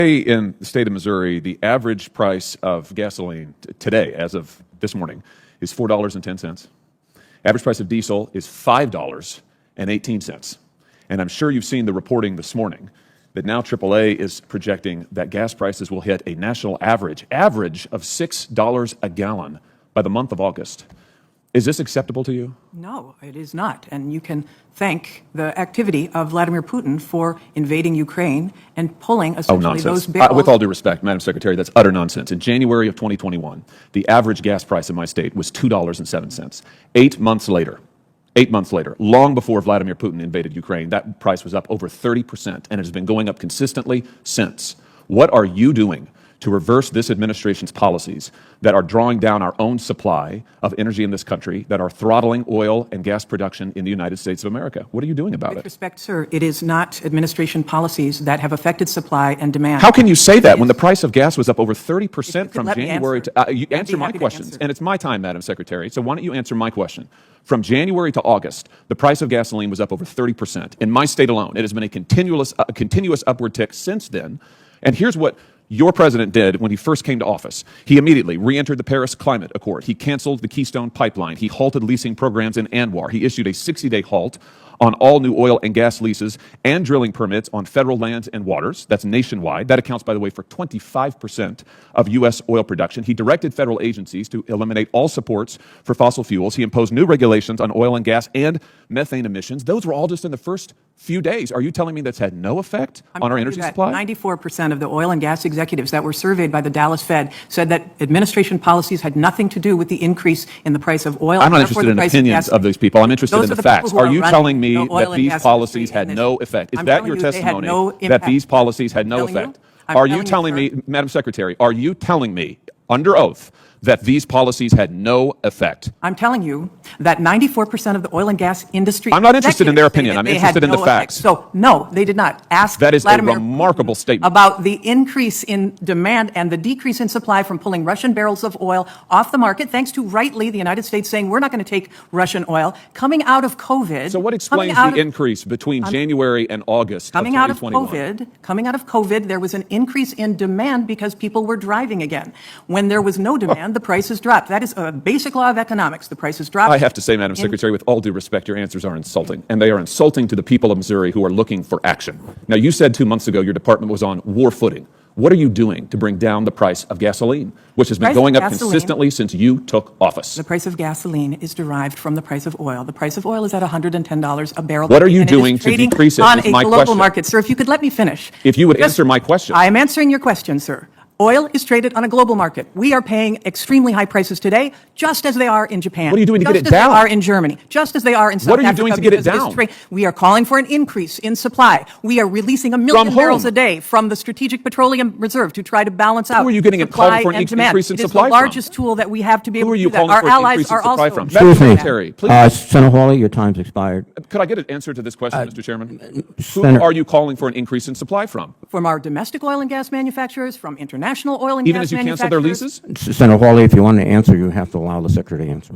In the state of Missouri, the average price of gasoline today, as of this morning, is $4.10. Average price of diesel is $5.18. And I'm sure you've seen the reporting this morning that now AAA is projecting that gas prices will hit a national average of $6 a gallon by the month of August. Is this acceptable to you? No, it is not. And you can thank the activity of Vladimir Putin for invading Ukraine and pulling essentially those barrels. With all due respect, Madam Secretary, that's utter nonsense. In January of 2021, the average gas price in my state was $2.07. 8 months later, long before Vladimir Putin invaded Ukraine, that price was up over 30%, and it has been going up consistently since. What are you doing to reverse this administration's policies that are drawing down our own supply of energy in this country, that are throttling oil and gas production in the United States of America? What are you doing about it? With respect, sir, it is not administration policies that have affected supply and demand. How can you say that when the price of gas was up over 30% from January to... you answer my questions, and it's my time, Madam Secretary, so why don't you answer my question? From January to August, the price of gasoline was up over 30%. In my state alone, it has been a continuous upward tick since then. And here's what your president did when he first came to office. He immediately re-entered the Paris Climate Accord. He canceled the Keystone Pipeline. He halted leasing programs in ANWR. He issued a 60-day halt on all new oil and gas leases and drilling permits on federal lands and waters. That's nationwide. That accounts, by the way, for 25% of U.S. oil production. He directed federal agencies to eliminate all supports for fossil fuels. He imposed new regulations on oil and gas and methane emissions. Those were all just in the first few days. Are you telling me that's had no effect on our energy supply? 94% of the oil and gas executives that were surveyed by the Dallas Fed said that administration policies had nothing to do with the increase in the price of oil. I'm not interested in opinions of these people. I'm interested in the facts. Are you telling me that these policies had no effect? Is that your testimony, that these policies had no effect? Are you telling me, Madam Secretary, are you telling me under oath that these policies had no effect? I'm telling you that 94% of the oil and gas industry... I'm not interested in their opinion. I'm interested in the facts. So, no, they did not. Ask That is Vladimir a remarkable statement. About the increase in demand and the decrease in supply from pulling Russian barrels of oil off the market, thanks to, rightly, the United States saying we're not going to take Russian oil. Coming out of COVID... So what explains the increase between January and August of 2021? Coming out of COVID, there was an increase in demand because people were driving again. When there was no demand, the prices dropped. That is a basic law of economics. The prices dropped. I have to say, Madam Secretary, with all due respect, your answers are insulting. And they are insulting to the people of Missouri who are looking for action. Now, you said 2 months ago your department was on war footing. What are you doing to bring down the price of gasoline, which has been going up consistently since you took office? The price of gasoline is derived from the price of oil. The price of oil is at $110 a barrel. What are you doing to decrease it? On a global market. Sir, if you could let me finish. If you would answer my question. I am answering your question, sir. Oil is traded on a global market. We are paying extremely high prices today, just as they are in Japan. What are you doing to get it down? Just as they are in Germany. Just as they are in South Africa. What are you doing to get it down? We are calling for an increase in supply. We are releasing 1 million barrels a day from the Strategic Petroleum Reserve to try to balance out Who are you getting supply for an and demand. increase in It is supply the largest tool that we have to be able to do that. Who are you calling for an increase in supply from? Excuse me, Senator Hawley, your time's expired. Could I get an answer to this question, Mr. Chairman? Who are you calling for an increase in supply from? From our domestic oil and gas manufacturers, from international oil and gas manufacturers. Even as you cancel their leases? Senator Hawley, if you want to answer, you have to allow the Secretary to answer.